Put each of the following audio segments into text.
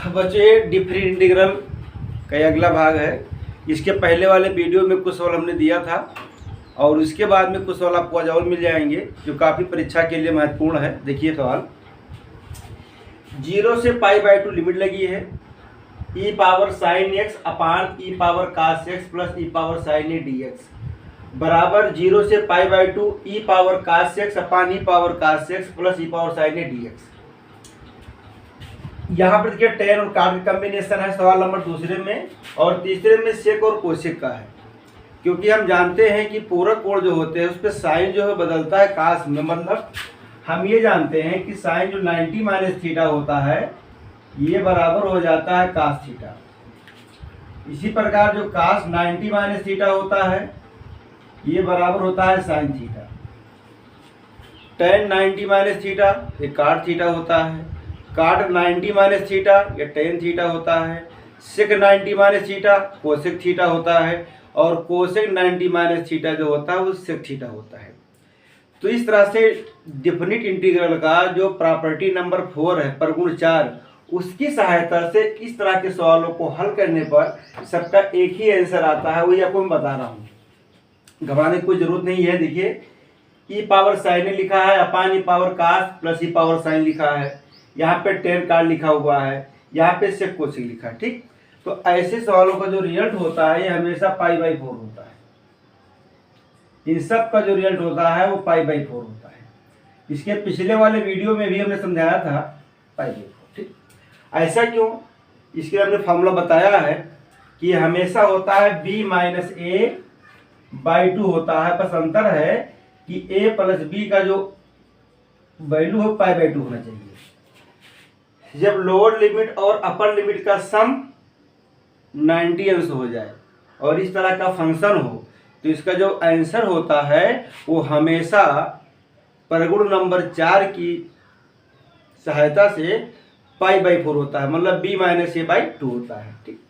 बच्चों ये different integral का ये अगला भाग है। इसके पहले वाले वीडियो में कुछ सवाल हमने दिया था और उसके बाद में कुछ सवाल आपको आज और मिल जाएंगे जो काफ़ी परीक्षा के लिए महत्वपूर्ण है। देखिए सवाल, 0 से π/2 लिमिट लगी है, e power sine x upon e power cos x plus e power sine a d x बराबर 0 से π/2 e power cos x upon e power cos x plus e power sine a d x. यहाँ पर देखिए ten और काट का combination है सवाल नंबर दूसरे में, और तीसरे में सेक और कोसेक का है। क्योंकि हम जानते हैं कि पूरक कोण जो होते हैं उस पर साइन जो है बदलता है कास में, मतलब हम ये जानते हैं कि साइन जो 90 माइनस थीटा होता है ये बराबर हो जाता है कास थीटा। इसी प्रकार जो कास 90 माइनस थीटा होता है ये बराबर होता है sine theta. Ten 90 minus theta ये काट थीटा होता है, काट 90 माइनस थीटा ये टेन थीटा होता है, सेक 90 माइनस थीटा कोसेक थीटा होता है, और कोसेक 90 माइनस थीटा जो होता है वो सेक थीटा होता है। तो इस तरह से डिफिनिट इंटीग्रल का जो प्रॉपर्टी नंबर 4 है परगुण 4, उसकी सहायता से इस तरह के सवालों को हल करने पर सबका एक ही आंसर आता है, वही आपको मैं बता रहा हूँ। घबराने की कोई जरूरत नहीं है। देखिए ई पावर साइन ए लिखा है अपान ई पावर कास प्लस ई पावर साइन लिखा है, यहाँ पे टेन काट लिखा हुआ है, यहाँ पे सेक कोसेक लिखा है। ठीक, तो ऐसे सवालों का जो रिजल्ट होता है ये हमेशा π/4 होता है। इन सब का जो रिजल्ट होता है वो π/4 होता है। इसके पिछले वाले वीडियो में भी हमने समझाया था π/4। ठीक, ऐसा क्यों, इसके लिए हमने फॉर्मूला बताया है कि हमेशा होता है b-a/2 होता है, बस अंतर है कि a प्लस b का जो वैल्यू है π/2 होना चाहिए। जब लोअर लिमिट और अपर लिमिट का सम 90 अंश हो जाए और इस तरह का फंक्शन हो तो इसका जो आंसर होता है वो हमेशा परगुण नंबर 4 की सहायता से π/4 होता है, मतलब b-a/2 होता है। ठीक,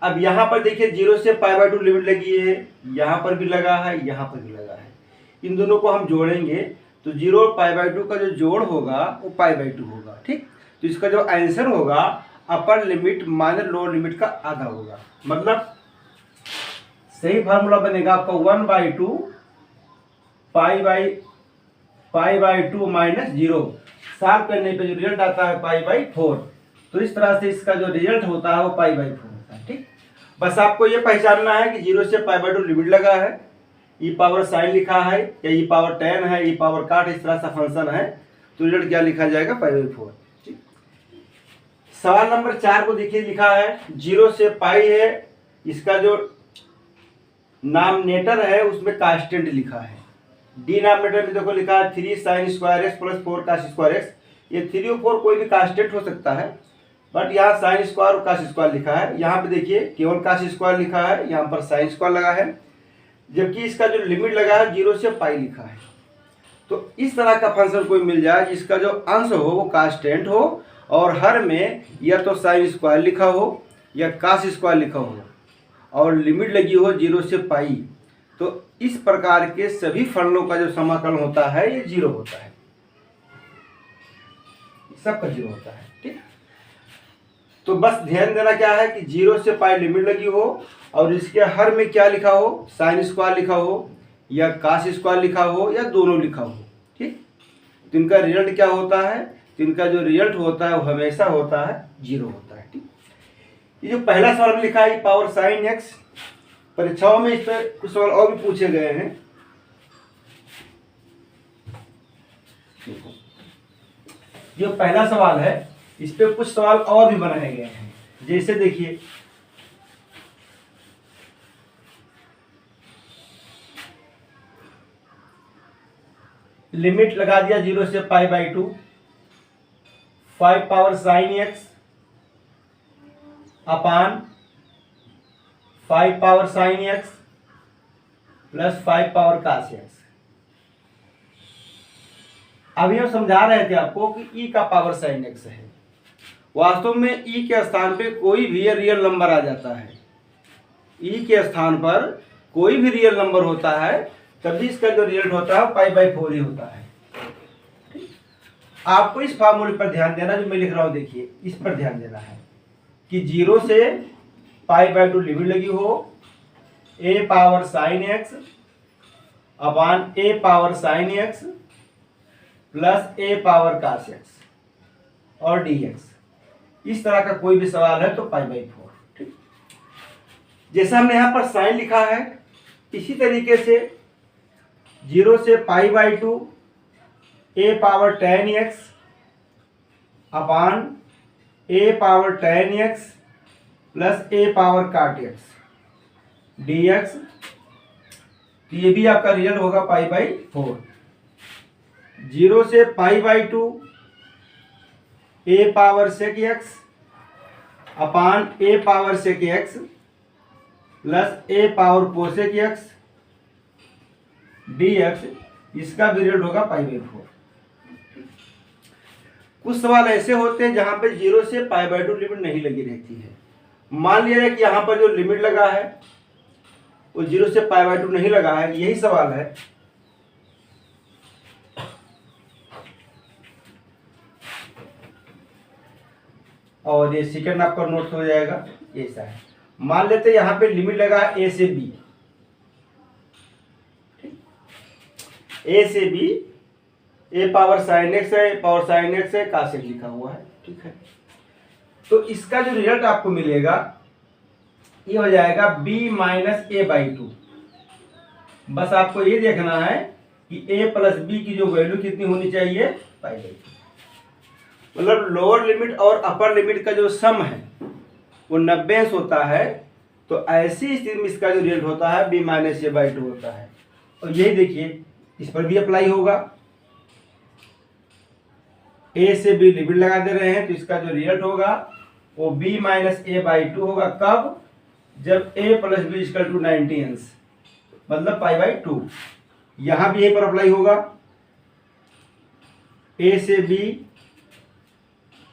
अब यहाँ पर देखिए 0 से π/2 लिमिट लगी है, यहाँ पर भी लगा है, यहाँ पर भी लगा है। इन दोनों को हम जोड़ेंगे तो 0 और π/2 का जो जोड़ होगा वो π/2 होगा। ठीक, तो इसका जो आंसर होगा upper limit minus lower limit का आधा होगा, मतलब सही फार्मूला बनेगा आपका 1/2 π/2 माइनस 0। सॉल्व करने पे जो रिजल्ट आता है π/4। तो इस तरह से इसका जो रिजल्ट होता है वो π/4 होता है। ठीक, बस आपको ये पहचानना है कि 0 से π/2 लिमिट लगा है, ई पावर साइन लिखा है या ई पावर टेन है, ई पावर काट, इस तरह सा फंक्शन है, तो रिजल्ट क्या लिखा जाएगा π/4। ठीक, सवाल नंबर 4 को देखिए लिखा है 0 से पाई है, इसका जो नामनेटर है उसमें कांस्टेंट लिखा है। डिनोमिनेटर में देखो लिखा है 3 sine square x plus 4 cos square x. ये 3 और 4 कोई भी कांस्टेंट हो सकता है, बट यहाँ साइन स्क्वायर और कास स्क्वायर लिखा है। यहाँ पे देखिए केवल कास स्क्वायर लिखा है, यहाँ पर साइन स्क्वायर लगा है, जबकि इसका जो लिमिट लगा है 0 से पाई लिखा है। तो इस तरह का फंक्शन कोई मिल जाए जिसका जो अंश हो वो कांस्टेंट हो और हर में या तो साइन स्क्वायर लिखा हो या कास स्क्वायर लिखा हो और लिमिट लगी हो 0 से पाई, तो इस प्रकार के सभी फलनों का जो समाकलन होता है ये 0 होता है, सबका 0 होता है। ठीक, तो बस ध्यान देना क्या है कि 0 से पाई लिमिट लगी हो और इसके हर में क्या लिखा हो, साइन स्क्वायर लिखा हो या कास स्क्वायर लिखा हो या दोनों लिखा हो। ठीक, तो इनका रिजल्ट क्या होता है, तो इनका जो रिजल्ट होता है वो हमेशा होता है 0 होता है। ठीक, ये जो पहला सवाल लिखा है पावर साइन एक्स, परीक्षाओं में इस पर कुछ सवाल और भी पूछे गए हैं। जो पहला सवाल है इस पे कुछ सवाल और भी बनाए गए हैं। जैसे देखिए लिमिट लगा दिया 0 से π/2, 5 power sine x upon 5 power sine x plus 5 power cos x. अभी हम समझा रहे थे आपको कि ई का पावर साइन एक्स है। वास्तव में ई के स्थान पे कोई भी रियल नंबर आ जाता है, ई के स्थान पर कोई भी रियल नंबर होता है तभी इसका जो रिजल्ट होता है π/4 ही होता है। आपको इस फार्मूले पर ध्यान देना जो मैं लिख रहा हूं, देखिए इस पर ध्यान देना है। कि 0 से π/2 लिमिट लगी हो a power sine x upon a power sine x plus a power cos x और dx। इस तरह का कोई भी सवाल है तो π/4। ठीक, जैसा हमने यहाँ पर साइन लिखा है इसी तरीके से 0 से π/2 a power tan x upon a power tan x plus a power cot x dx। तो ये भी आपका रिजल्ट होगा π/4। 0 से π/2 a power sec x upon a power sec x plus a power cosec x dx। इसका भी result होगा π/4। कुछ सवाल ऐसे होते हैं जहां पे 0 से π/2 लिमिट नहीं लगी रहती है। मान लिया जाए कि यहां पर जो लिमिट लगा है वो 0 से π/2 नहीं लगा है, यही सवाल है। और ये सेकंड आपका नोट हो जाएगा ऐसा है। मान लेते हैं यहाँ पे लिमिट लगा a से b, a से b, a power sine x है, पावर साइन x है, cos x लिखा हुआ है। ठीक है, तो इसका जो रिजल्ट आपको मिलेगा ये हो जाएगा b माइनस a/2। बस आपको ये देखना है कि a प्लस b की जो वैल्यू कितनी होनी चाहिए, π/2। मतलब लोअर लिमिट और अपर लिमिट का जो सम है वो 90 अंश होता है। तो ऐसी स्थिति में इसका जो रिजल्ट होता है b माइनस a/2 होता है। और यही देखिए इस पर भी अप्लाई होगा। a से b लिमिट लगा दे रहे हैं तो इसका जो रिजल्ट होगा वो b माइनस a/2 होगा। कब? जब a plus b equal to 90 अंश, मतलब π/2। यहां भी a पर अप्लाई होगा। a से b,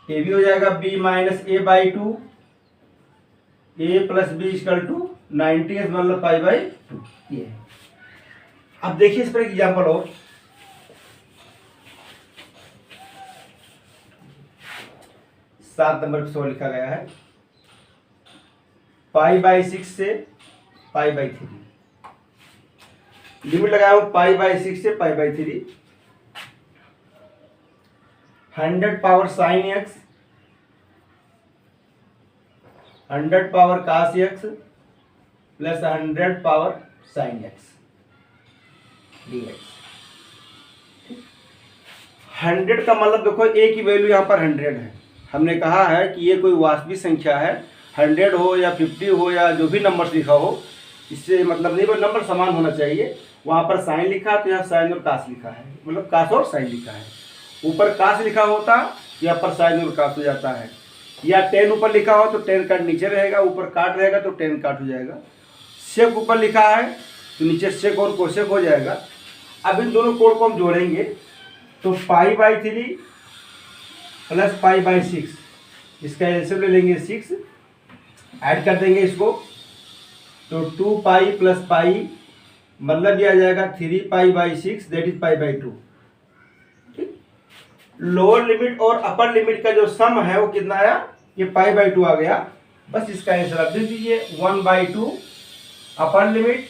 a भी हो जाएगा b minus a/2, a plus b equal to 90 अंश मतलब π/2। ये है। अब देखिए इस पर एग्जाम्पल हो। 7 नंबर पे सवाल लिखा गया है π/6 से π/3। लिमिट लगाया हूं π/6 से π/3। 100 power sine x, 100 power cos x plus 100 power sine x dx। 100 का मतलब देखो a की वैल्यू यहाँ पर 100 है। हमने कहा है कि ये कोई वास्तविक संख्या है, 100 हो या 50 हो या जो भी नंबर लिखा हो, इससे मतलब नहीं, वो नंबर समान होना चाहिए। वहाँ पर साइन लिखा तो यहाँ साइन और कास लिखा है, मतलब कास और साइन लिखा है। ऊपर कास लिखा होता यहाँ पर साइन और कास हो जाता है, या 10 ऊपर लिखा हो तो 10 काट नीचे रहेगा, ऊपर काट रहेगा तो 10 काट हो जाएगा। सेक ऊपर लिखा है तो नीचे सेक और कोसेक हो जाएगा। अब इन दोनों कोड को हम जोड़ेंगे तो π/3 प्लस π/6, इसका एलसीएम ले लेंगे 6, ऐड कर देंगे इसको तो 2π प्लस पाई मतलब ये आ जाएगा 3π/6 दैट इज π/2। ठीक, लोअर लिमिट और अपर लिमिट का जो सम है वो कितना आया, ये π/2 आ गया। बस इसका आंसर आप दे दीजिए 1/2 upper limit,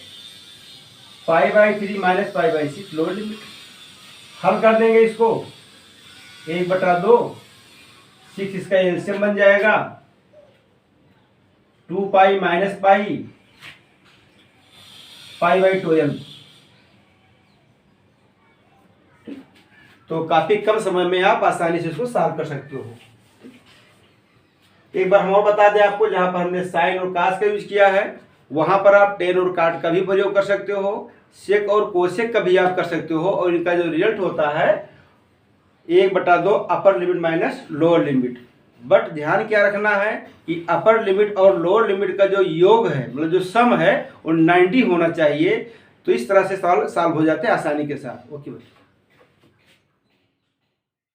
π/3 minus π/6 lower limit. हल कर देंगे इसको 1/2, 6 इसका एलसीएम बन जाएगा 2π माइनस पाई π/2m। तो काफी कम समय में आप आसानी से इसको सॉल्व कर सकते हो। एक बार हम और बता दें आपको, जहां पर हमने साइन और कास का यूज किया है वहां पर आप टेन और काट का भी प्रयोग कर सकते हो, सेक और कोसेक का भी आप कर सकते हो। और इनका जो रिजल्ट होता है 1/2 upper limit minus lower limit. But ध्यान क्या रखना है कि अपर लिमिट और लोअर लिमिट का जो योग है, मतलब जो सम है वो 90 होना चाहिए। तो इस तरह से सॉल्व हो जाते हैं आसानी के साथ। ओके भाई।